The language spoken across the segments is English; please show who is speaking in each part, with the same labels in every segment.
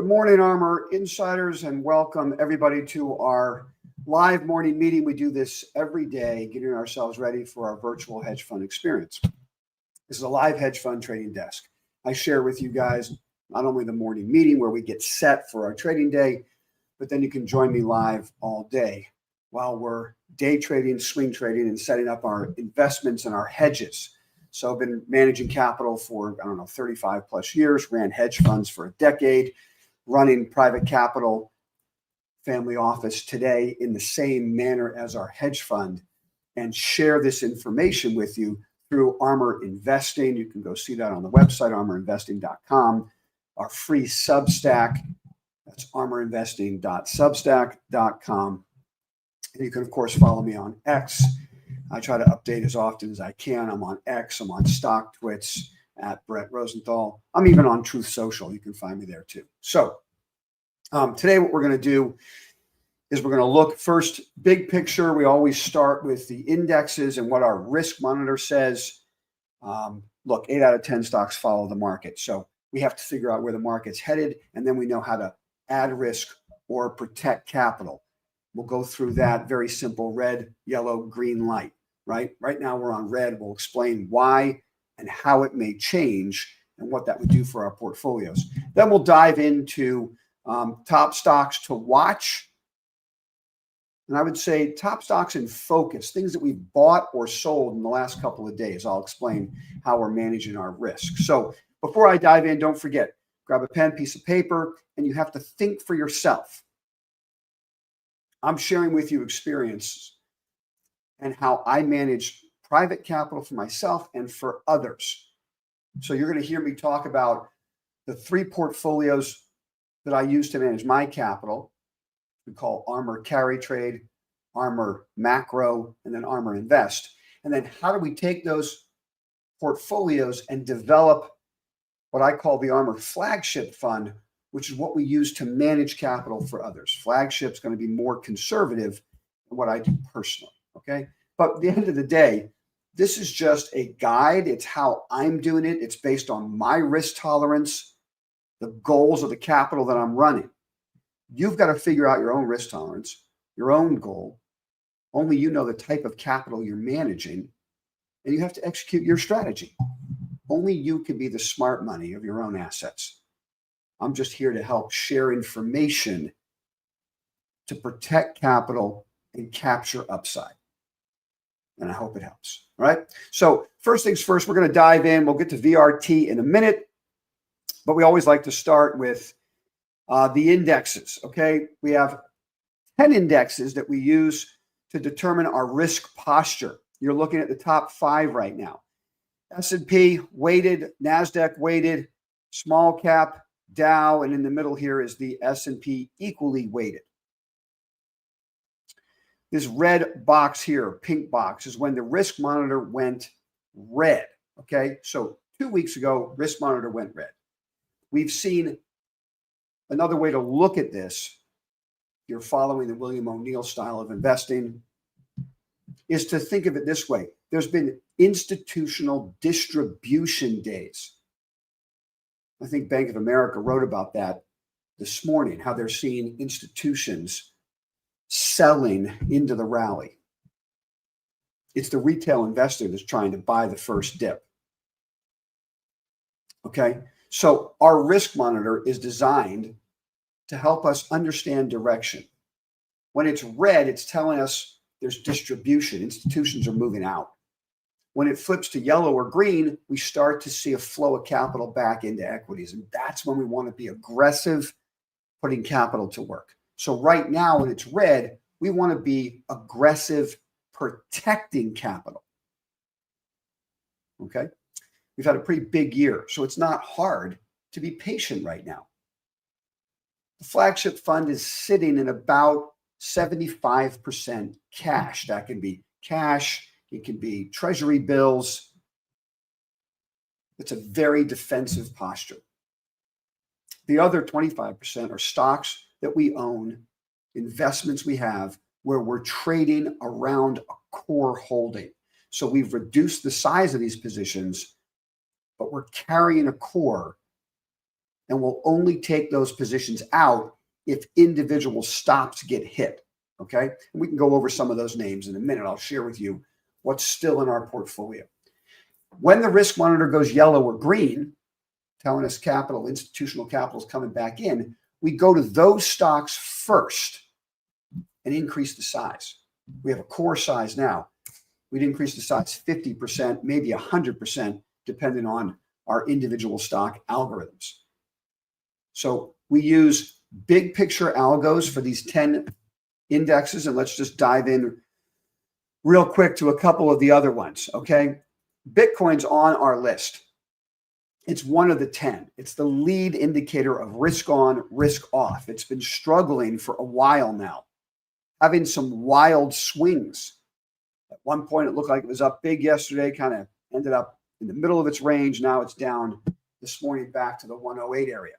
Speaker 1: Good morning, Armor Insiders, and welcome everybody to our live morning meeting. We do this every day, getting ourselves ready for our virtual hedge fund experience. This is a live hedge fund trading desk. I share with you guys not only the morning meeting where we get set for our trading day, but then you can join me live all day while we're day trading, swing trading, and setting up our investments and our hedges. So I've been managing capital for, 35 plus years, ran hedge funds for a decade, running private capital family office today in the same manner as our hedge fund, and share this information with you through ARMR Investing. You can go see that on the website, armrInvesting.com. Our free Substack, that's armrInvesting.substack.com. And you can, of course, follow me on X. I try to update as often as I can. I'm on X. I'm on StockTwits at Brett Rosenthal. I'm even on Truth Social. You can find me there too. So today what we're going to do is we're going to look first, big picture. We always start with the indexes and what our risk monitor says. Look, 8 out of 10 stocks follow the market. So we have to figure out where the market's headed, and then we know how to add risk or protect capital. We'll go through that very simple red, yellow, green light, right? Right now we're on red. We'll explain why and how it may change and what that would do for our portfolios. Then we'll dive into top stocks to watch. And I would say top stocks in focus, things that we've bought or sold in the last couple of days. I'll explain how we're managing our risk. So before I dive in, don't forget, grab a pen, piece of paper, and you have to think for yourself. I'm sharing with you experiences and how I manage private capital for myself and for others. So you're going to hear me talk about the 3 portfolios that I use to manage my capital. We call ARMR Carry Trade, ARMR Macro, and then ARMR Invest. And then how do we take those portfolios and develop what I call the ARMR Flagship Fund, which is what we use to manage capital for others. Flagship's going to be more conservative than what I do personally, okay? But at the end of the day, this is just a guide. It's how I'm doing it. It's based on my risk tolerance, the goals of the capital that I'm running. You've got to figure out your own risk tolerance, your own goal. Only you know the type of capital you're managing, and you have to execute your strategy. Only you can be the smart money of your own assets. I'm just here to help share information to protect capital and capture upside. And I hope it helps. All right. So first things first, we're going to dive in. We'll get to VRT in a minute, but we always like to start with the indexes. Okay. We have 10 indexes that we use to determine our risk posture. You're looking at the top 5 right now. S&P weighted, NASDAQ weighted, small cap, Dow, and in the middle here is the S&P equally weighted. This red box here, pink box, is when the risk monitor went red. Okay, so 2 weeks ago, risk monitor went red. We've seen another way to look at this, if you're following the William O'Neill style of investing, is to think of it this way. There's been institutional distribution days. I think Bank of America wrote about that this morning, how they're seeing institutions selling into the rally. It's the retail investor that's trying to buy the first dip. Okay, so our risk monitor is designed to help us understand direction. When it's red, it's telling us there's distribution. Institutions are moving out. When it flips to yellow or green, we start to see a flow of capital back into equities. And that's when we want to be aggressive, putting capital to work. So right now, when it's red, we want to be aggressive, protecting capital. Okay? We've had a pretty big year, so it's not hard to be patient right now. The flagship fund is sitting in about 75% cash. That can be cash. It can be treasury bills. It's a very defensive posture. The other 25% are stocks that we own, investments we have where we're trading around a core holding. So we've reduced the size of these positions, but we're carrying a core and we'll only take those positions out if individual stops get hit. Okay, and we can go over some of those names in a minute. I'll share with you what's still in our portfolio. When the risk monitor goes yellow or green, telling us capital, institutional capital is coming back in, we go to those stocks first and increase the size. We have a core size now. We'd increase the size 50%, maybe 100%, depending on our individual stock algorithms. So we use big picture algos for these 10 indexes, and let's just dive in real quick to a couple of the other ones, okay? Bitcoin's on our list. It's one of the 10. It's the lead indicator of risk on, risk off. It's been struggling for a while now, having some wild swings. At one point, it looked like it was up big yesterday, kind of ended up in the middle of its range. Now it's down this morning back to the 108 area.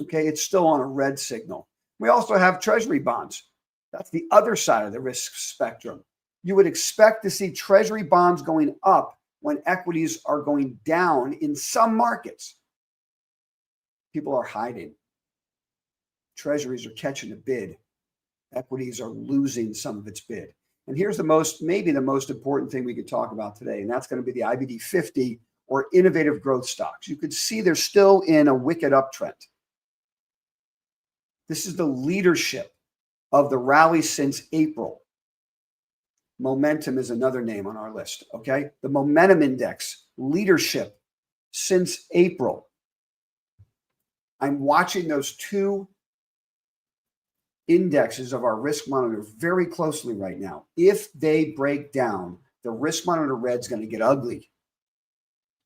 Speaker 1: Okay, it's still on a red signal. We also have treasury bonds. That's the other side of the risk spectrum. You would expect to see treasury bonds going up when equities are going down in some markets. People are hiding. Treasuries are catching a bid. Equities are losing some of its bid. And here's maybe the most important thing we could talk about today, and that's going to be the IBD 50 or innovative growth stocks. You could see they're still in a wicked uptrend. This is the leadership of the rally since April. Momentum is another name on our list, okay? The momentum index, leadership since April. I'm watching those two indexes of our risk monitor very closely right now. If they break down, the risk monitor red is going to get ugly.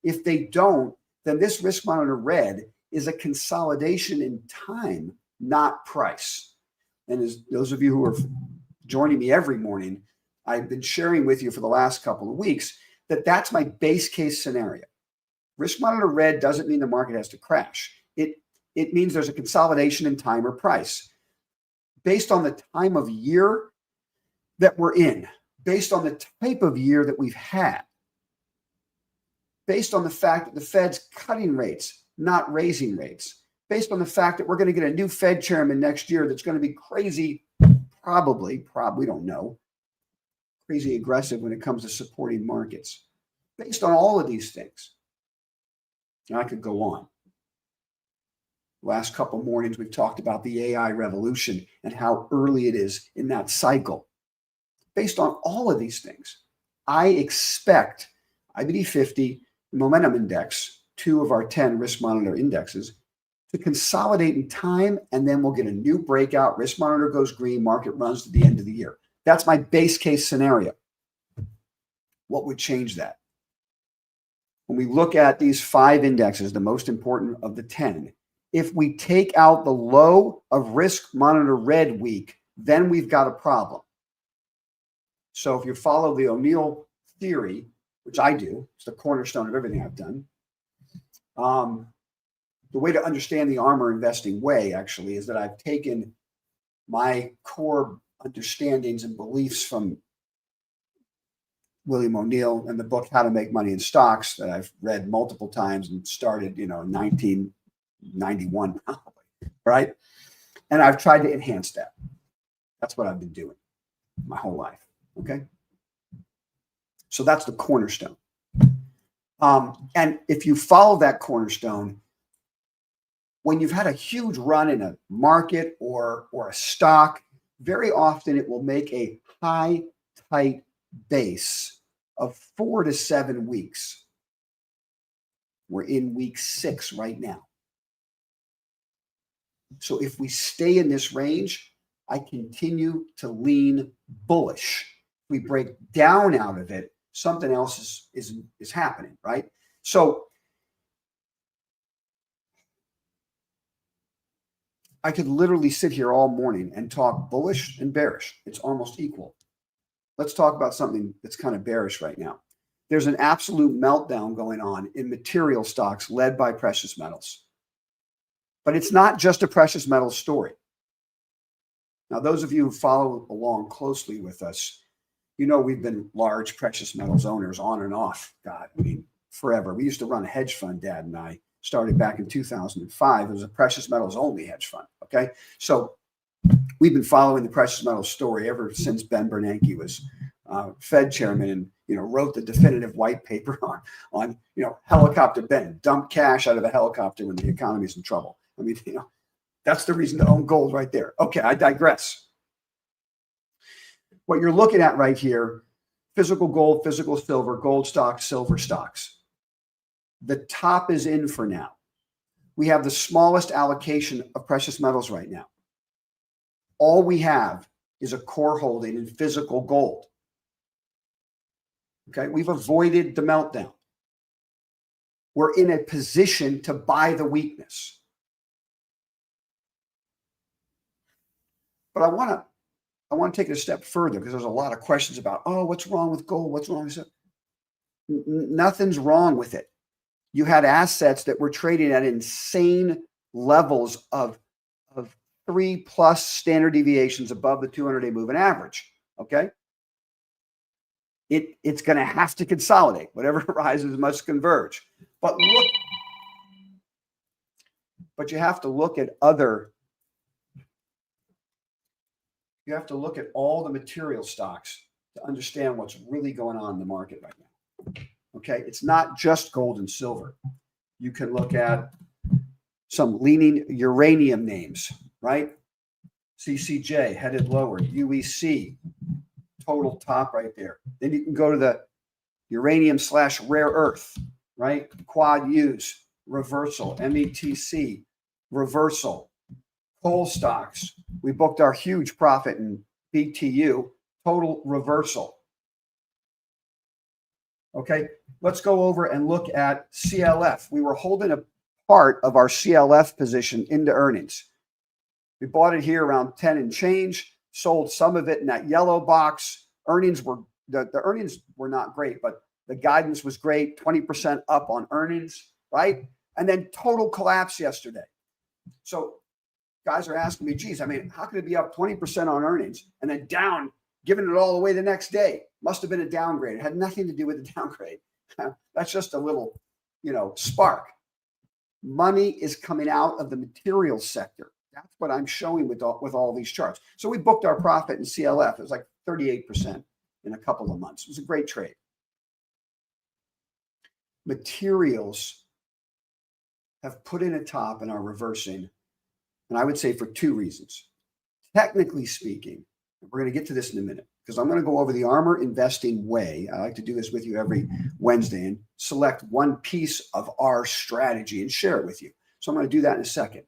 Speaker 1: If they don't, then this risk monitor red is a consolidation in time, not price. And as those of you who are joining me every morning, I've been sharing with you for the last couple of weeks that that's my base case scenario. Risk monitor red doesn't mean the market has to crash. It means there's a consolidation in time or price. Based on the time of year that we're in, based on the type of year that we've had, based on the fact that the Fed's cutting rates, not raising rates, based on the fact that we're going to get a new Fed chairman next year that's going to be crazy, probably, we don't know, crazy aggressive when it comes to supporting markets. Based on all of these things, and I could go on. Last couple mornings, we've talked about the AI revolution and how early it is in that cycle. Based on all of these things, I expect IBD 50, momentum index, 2 of our 10 risk monitor indexes, to consolidate in time, and then we'll get a new breakout. Risk monitor goes green, market runs to the end of the year. That's my base case scenario. What would change that? When we look at these 5 indexes, the most important of the 10, if we take out the low of risk monitor red week, then we've got a problem. So if you follow the O'Neill theory, which I do, it's the cornerstone of everything I've done. The way to understand the ARMR investing way actually is that I've taken my core understandings and beliefs from William O'Neill and the book How to Make Money in Stocks that I've read multiple times and started, in 1991 probably, right? And I've tried to enhance that. That's what I've been doing my whole life, okay? So that's the cornerstone. And if you follow that cornerstone, when you've had a huge run in a market or a stock, very often it will make a high, tight base of 4 to 7 weeks. We're in week 6 right now. So if we stay in this range, I continue to lean bullish. If we break down out of it, something else is happening, right? So I could literally sit here all morning and talk bullish and bearish. It's almost equal. Let's talk about something that's kind of bearish right now. There's an absolute meltdown going on in material stocks led by precious metals. But it's not just a precious metals story. Now, those of you who follow along closely with us, we've been large precious metals owners on and off, God, forever. We used to run a hedge fund, Dad and I. started back in 2005. It was a precious metals only hedge fund. Okay. So we've been following the precious metals story ever since Ben Bernanke was Fed chairman and, wrote the definitive white paper on helicopter Ben, dump cash out of a helicopter when the economy's in trouble. I mean, that's the reason to own gold right there. Okay, I digress. What you're looking at right here, physical gold, physical silver, gold stocks, silver stocks. The top is in for now. We have the smallest allocation of precious metals right now. All we have is a core holding in physical gold. Okay, we've avoided the meltdown. We're in a position to buy the weakness. But I want to take it a step further because there's a lot of questions about, oh, what's wrong with gold? What's wrong with it? Nothing's wrong with it. You had assets that were trading at insane levels of 3+ standard deviations above the 200-day moving average. Okay. It's going to have to consolidate. Whatever rises must converge. But you have to look at you have to look at all the material stocks to understand what's really going on in the market right now. Okay. It's not just gold and silver. You can look at some leaning uranium names, right? CCJ headed lower, UEC, total top right there. Then you can go to the uranium/rare earth, right? Quad U's, reversal, METC, reversal. Coal stocks, we booked our huge profit in BTU, total reversal. Okay, let's go over and look at CLF. We were holding a part of our CLF position into earnings. We bought it here around 10 and change, sold some of it in that yellow box. Earnings were the earnings were not great, but the guidance was great, 20% up on earnings, right? And then total collapse yesterday. So guys are asking me, geez, I mean, how could it be up 20% on earnings and then down, giving it all away the next day? Must have been a downgrade. It had nothing to do with the downgrade. That's just a little, spark. Money is coming out of the materials sector. That's what I'm showing with all these charts. So we booked our profit in CLF. It was like 38% in a couple of months. It was a great trade. Materials have put in a top and are reversing, and I would say for two reasons. Technically speaking, we're going to get to this in a minute because I'm going to go over the ARMR investing way. I like to do this with you every Wednesday and select one piece of our strategy and share it with you. So I'm going to do that in a second.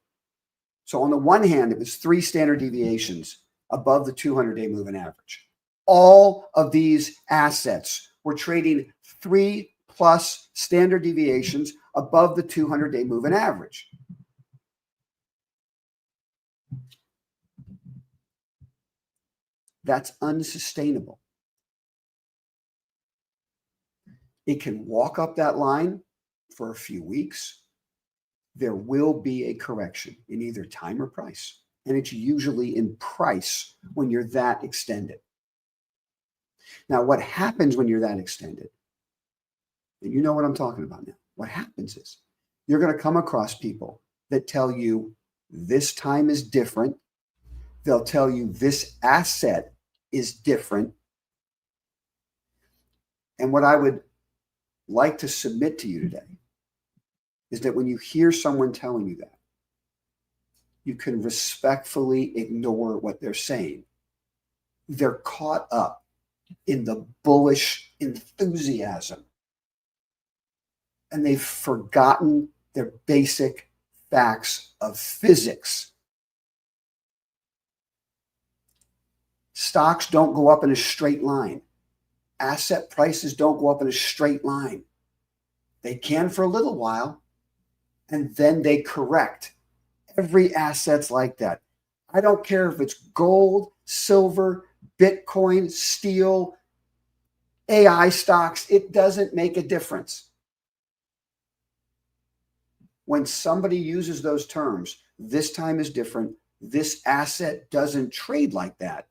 Speaker 1: So on the one hand, it was 3 standard deviations above the 200-day moving average. All of these assets were trading 3+ standard deviations above the 200-day moving average. That's unsustainable. It can walk up that line for a few weeks. There will be a correction in either time or price. And it's usually in price when you're that extended. Now, what happens when you're that extended? And you know what I'm talking about now. What happens is you're going to come across people that tell you this time is different. They'll tell you this asset is different. And what I would like to submit to you today is that when you hear someone telling you that, you can respectfully ignore what they're saying. They're caught up in the bullish enthusiasm, and they've forgotten their basic facts of physics. Stocks don't go up in a straight line. Asset prices don't go up in a straight line. They can for a little while, and then they correct. Every asset's like that. I don't care if it's gold, silver, Bitcoin, steel, AI stocks. It doesn't make a difference. When somebody uses those terms, this time is different, this asset doesn't trade like that,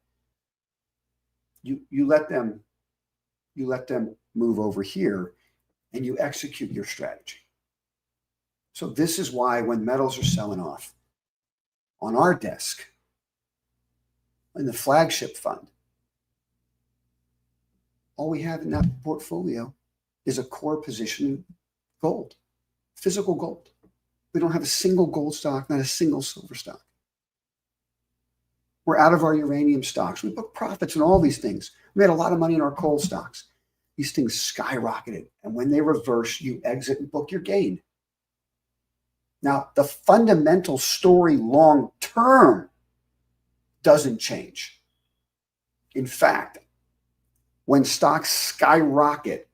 Speaker 1: you let them move over here and you execute your strategy. So this is why when metals are selling off on our desk, in the flagship fund, all we have in that portfolio is a core position in gold, physical gold. We don't have a single gold stock, not a single silver stock. We're out of our uranium stocks. We booked profits in all these things. We made a lot of money in our coal stocks. These things skyrocketed. And when they reverse, you exit and book your gain. Now, the fundamental story long term doesn't change. In fact, when stocks skyrocket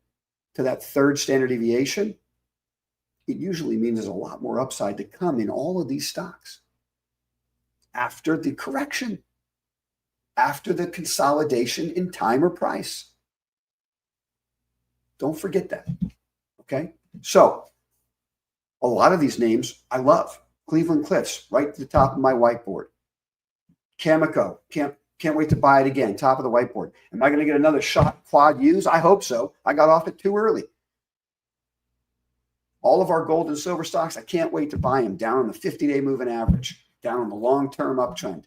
Speaker 1: to that third standard deviation, it usually means there's a lot more upside to come in all of these stocks after the correction, after the consolidation in time or price. Don't forget that, okay? So a lot of these names I love. Cleveland Cliffs, right to the top of my whiteboard. Cameco, can't wait to buy it again, top of the whiteboard. Am I going to get another shot quad use? I hope so. I got off it too early. All of our gold and silver stocks, I can't wait to buy them down on the 50-day moving average, down on the long-term uptrend.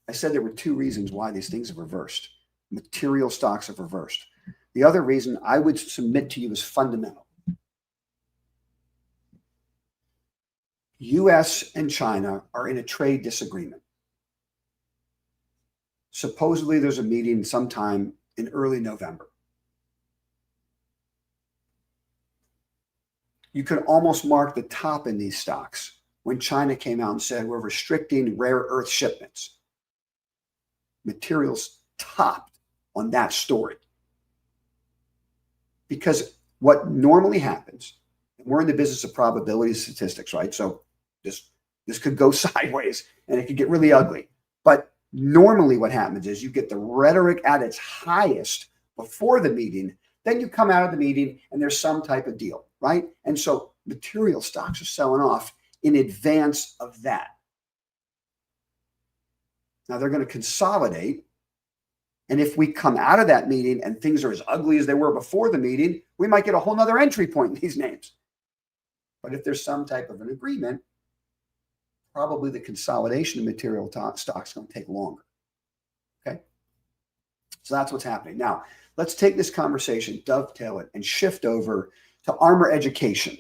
Speaker 1: I said there were two reasons why these things have reversed. Material stocks have reversed. The other reason I would submit to you is fundamental. US and China are in a trade disagreement. Supposedly there's a meeting sometime in early November. You could almost mark the top in these stocks when China came out and said we're restricting rare earth shipments. Materials topped on that story. Because what normally happens, and we're in the business of probability statistics, right? So this could go sideways and it could get really ugly. But normally what happens is you get the rhetoric at its highest before the meeting, then you come out of the meeting and there's some type of deal, right? And so material stocks are selling off in advance of that. Now they're going to consolidate. And if we come out of that meeting and things are as ugly as they were before the meeting, we might get a whole nother entry point in these names. But if there's some type of an agreement, probably the consolidation of material stocks is going to take longer. Okay? So that's what's happening. Now, let's take this conversation, dovetail it, and shift over to ARMR education.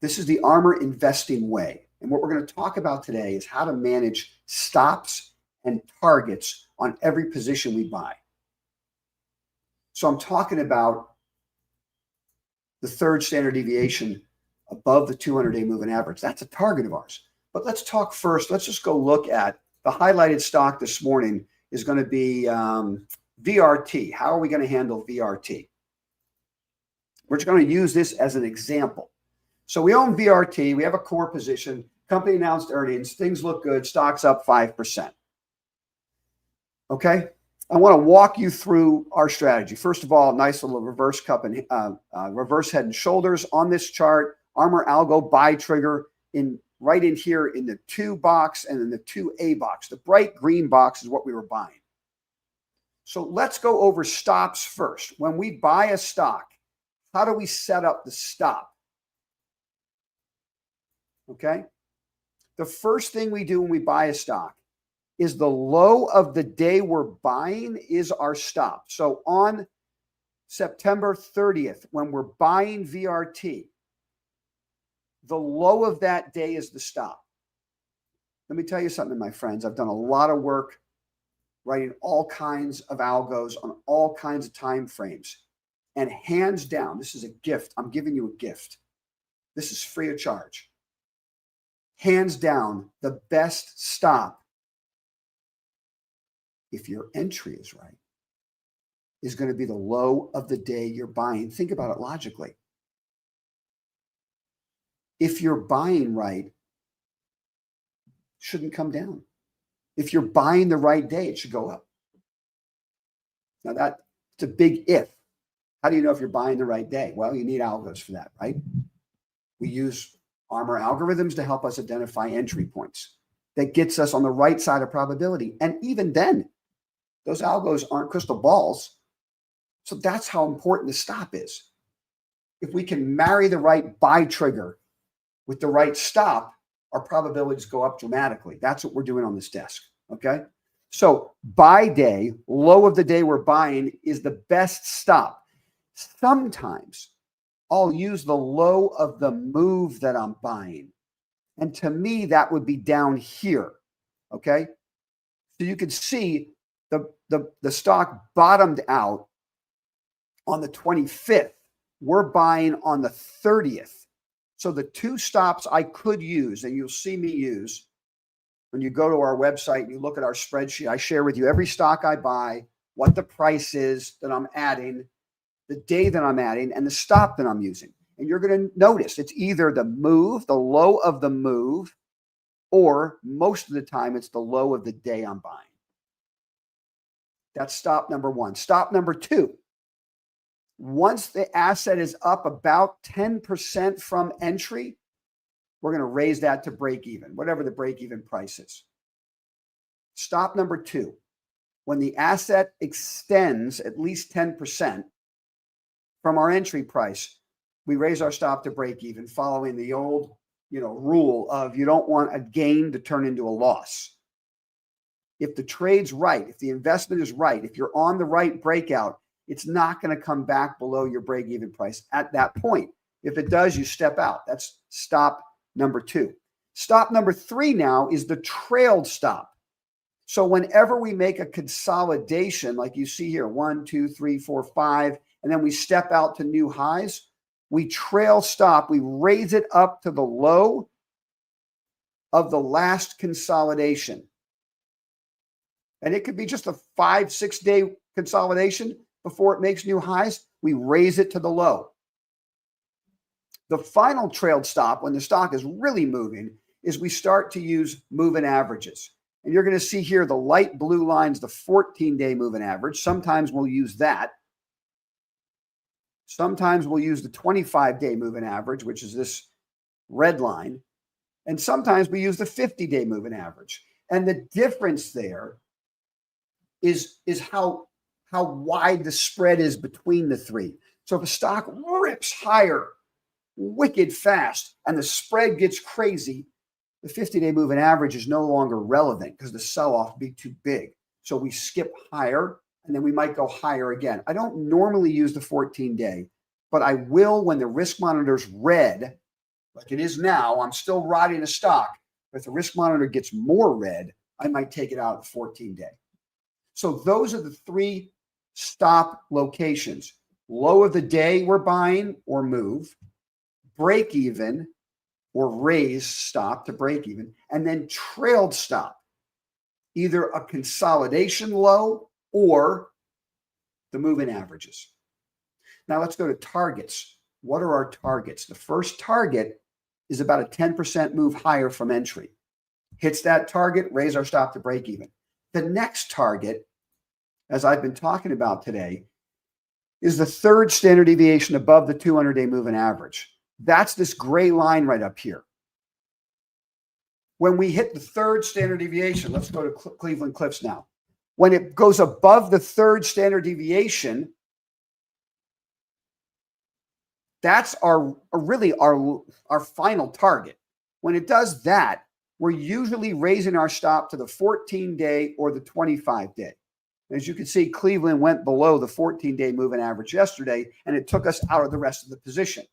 Speaker 1: This is the ARMR investing way. And what we're going to talk about today is how to manage stops and targets on every position we buy. So I'm talking about the third standard deviation above the 200-day moving average. That's a target of ours. But let's talk first. Let's just go look at the highlighted stock this morning is going to be VRT. How are we going to handle VRT? We're just going to use this as an example. So we own VRT. We have a core position. Company announced earnings. Things look good. Stock's up 5%. Okay. I want to walk you through our strategy. First of all, nice little reverse cup and reverse head and shoulders on this chart. ARMR algo buy trigger right in here in the 2 box and in the 2A box. The bright green box is what we were buying. So let's go over stops first. When we buy a stock, how do we set up the stop? Okay. The first thing we do when we buy a stock is the low of the day we're buying is our stop. So on September 30th, when we're buying VRT, the low of that day is the stop. Let me tell you something, my friends. I've done a lot of work writing all kinds of algos on all kinds of time frames. And hands down, this is a gift. I'm giving you a gift. This is free of charge. Hands down, the best stop, if your entry is right, is going to be the low of the day you're buying. Think about it logically. If you're buying right, it shouldn't come down. If you're buying the right day, it should go up. Now that's a big if. How do you know if you're buying the right day? Well, you need algos for that, right? We use ARMR algorithms to help us identify entry points. That gets us on the right side of probability. And even then, those algos aren't crystal balls. So that's how important the stop is. If we can marry the right buy trigger with the right stop, our probabilities go up dramatically. That's what we're doing on this desk, okay? So buy day, low of the day we're buying, is the best stop. Sometimes I'll use the low of the move that I'm buying. And to me, that would be down here, okay? So you can see the stock bottomed out on the 25th. We're buying on the 30th. So the two stops I could use, and you'll see me use, when you go to our website and you look at our spreadsheet, I share with you every stock I buy, what the price is that I'm adding, the day that I'm adding, and the stop that I'm using. And you're going to notice it's either the move, the low of the move, or most of the time it's the low of the day I'm buying. That's stop number one. Stop number two. Once the asset is up about 10% from entry, we're going to raise that to break even, whatever the break even price is. Stop number two. When the asset extends at least 10% from our entry price, we raise our stop to break even, following the old, rule of you don't want a gain to turn into a loss. If the trade's right, if the investment is right, if you're on the right breakout, it's not going to come back below your break even price at that point. If it does, you step out. That's stop number two. Stop number three now is the trailed stop. So whenever we make a consolidation, like you see here, 1, 2, 3, 4, 5, and then we step out to new highs, we trail stop, we raise it up to the low of the last consolidation. And it could be just a 5-6 day consolidation before it makes new highs. We raise it to the low. The final trailed stop, when the stock is really moving, is we start to use moving averages. And you're going to see here the light blue line's the 14-day moving average. Sometimes we'll use that. Sometimes we'll use the 25-day moving average, which is this red line. And sometimes we use the 50-day moving average. And the difference there is how wide the spread is between the three. So if a stock rips higher wicked fast and the spread gets crazy, the 50-day moving average is no longer relevant because the sell-off would be too big. So we skip higher, and then we might go higher again. I don't normally use the 14-day, but I will when the risk monitor's red, like it is now. I'm still riding a stock, but if the risk monitor gets more red, I might take it out at the 14-day. So those are the three stop locations. Low of the day we're buying or move, break even or raise stop to break even, and then trailed stop, either a consolidation low or the moving averages. Now let's go to targets. What are our targets? The first target is about a 10% move higher from entry. Hits that target, raise our stop to break even. The next target, as I've been talking about today, is the third standard deviation above the 200-day moving average. That's this gray line right up here. When we hit the third standard deviation, let's go to Cleveland Cliffs now. When it goes above the third standard deviation, that's really our final target. When it does that, we're usually raising our stop to the 14-day or the 25-day. As you can see, Cleveland went below the 14-day moving average yesterday, and it took us out of the rest of the position.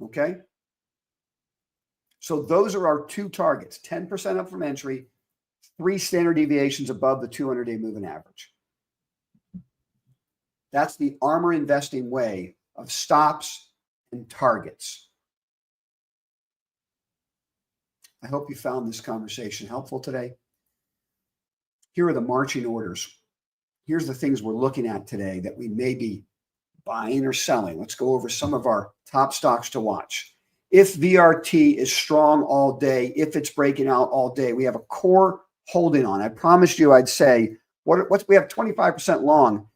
Speaker 1: Okay? So those are our two targets, 10% up from entry, 3 standard deviations above the 200-day moving average. That's the ARMR investing way of stops and targets. I hope you found this conversation helpful today. Here are the marching orders. Here's the things we're looking at today that we may be buying or selling. Let's go over some of our top stocks to watch. If VRT is strong all day, if it's breaking out all day, we have a core holding on. I promised you I'd say, we have 25% long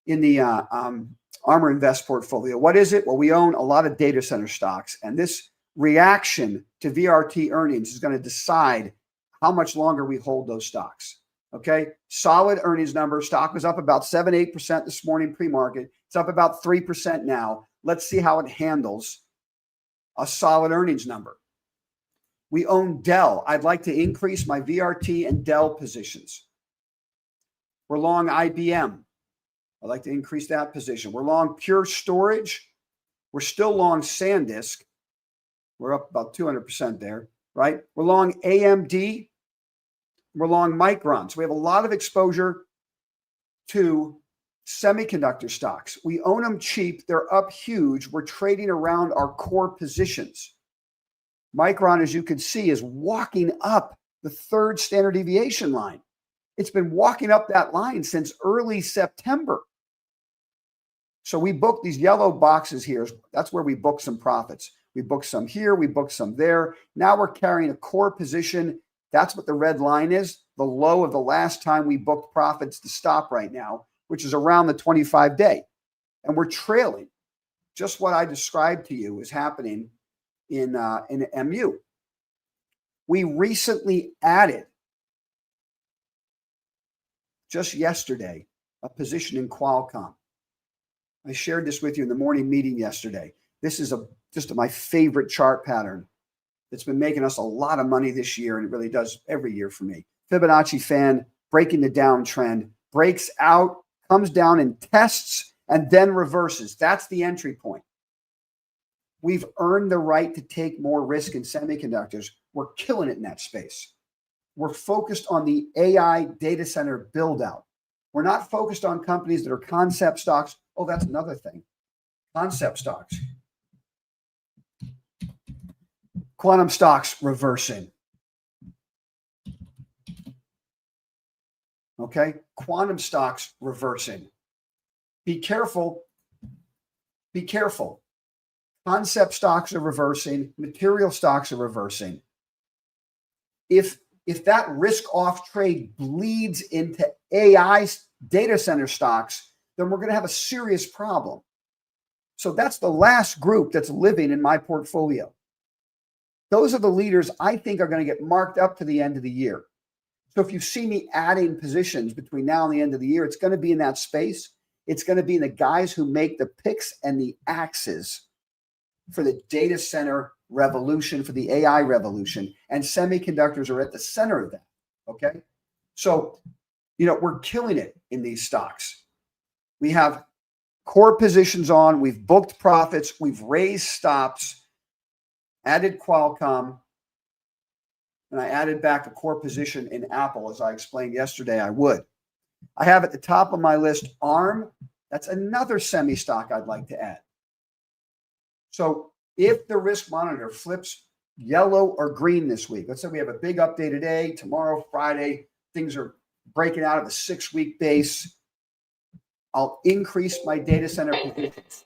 Speaker 1: in the ARMR Invest portfolio. What is it? Well, we own a lot of data center stocks, and this reaction to VRT earnings is going to decide how much longer we hold those stocks. Okay, solid earnings number. Stock was up about 7-8% this morning pre-market. It's up about 3% now. Let's see how it handles a solid earnings number. We own Dell. I'd like to increase my VRT and Dell positions. We're long IBM. I'd like to increase that position. We're long Pure Storage. We're still long SanDisk. We're up about 200% there, right? We're long AMD. We're long Micron. So we have a lot of exposure to semiconductor stocks. We own them cheap. They're up huge. We're trading around our core positions. Micron, as you can see, is walking up the third standard deviation line. It's been walking up that line since early September. So we booked these yellow boxes here. That's where we booked some profits. We booked some here. We booked some there. Now we're carrying a core position. That's what the red line is, the low of the last time we booked profits to stop right now, which is around the 25-day. And we're trailing. Just what I described to you is happening in MU. We recently added, just yesterday, a position in Qualcomm. I shared this with you in the morning meeting yesterday. This is just my favorite chart pattern. It's been making us a lot of money this year, and it really does every year for me. Fibonacci fan, breaking the downtrend, breaks out, comes down and tests, and then reverses. That's the entry point. We've earned the right to take more risk in semiconductors. We're killing it in that space. We're focused on the AI data center build out. We're not focused on companies that are concept stocks. Oh, that's another thing. Concept stocks. Quantum stocks reversing. Okay, quantum stocks reversing. Be careful. Be careful. Concept stocks are reversing. Material stocks are reversing. If that risk-off trade bleeds into AI data center stocks, then we're going to have a serious problem. So that's the last group that's living in my portfolio. Those are the leaders I think are going to get marked up to the end of the year. So if you see me adding positions between now and the end of the year, it's going to be in that space. It's going to be in the guys who make the picks and the axes for the data center revolution, for the AI revolution, and semiconductors are at the center of that. Okay. So, we're killing it in these stocks. We have core positions on, we've booked profits, we've raised stops, added Qualcomm, and I added back a core position in Apple, as I explained yesterday I would. I have at the top of my list ARM. That's another semi stock I'd like to add. So if the risk monitor flips yellow or green this week, let's say we have a big update today, tomorrow, Friday, things are breaking out of a 6-week base, I'll increase my data center positions.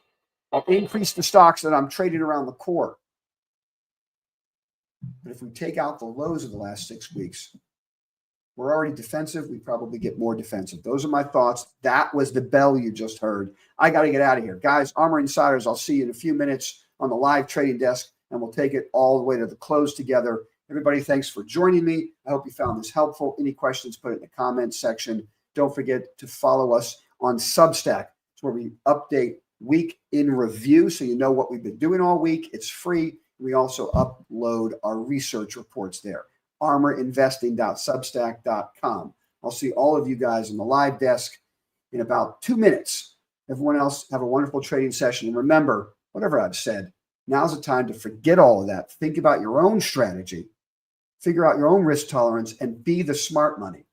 Speaker 1: I'll increase the stocks that I'm trading around the core. But if we take out the lows of the last 6 weeks, we're already defensive. We probably get more defensive. Those are my thoughts. That was the bell you just heard. I got to get out of here. Guys, Armor Insiders, I'll see you in a few minutes on the live trading desk, and we'll take it all the way to the close together. Everybody, thanks for joining me. I hope you found this helpful. Any questions, put it in the comments section. Don't forget to follow us on Substack. It's where we update week in review so you know what we've been doing all week. It's free. We also upload our research reports there. armrinvesting.substack.com. I'll see all of you guys on the live desk in about 2 minutes. Everyone else, have a wonderful trading session. And remember, whatever I've said, now's the time to forget all of that. Think about your own strategy, figure out your own risk tolerance, and be the smart money.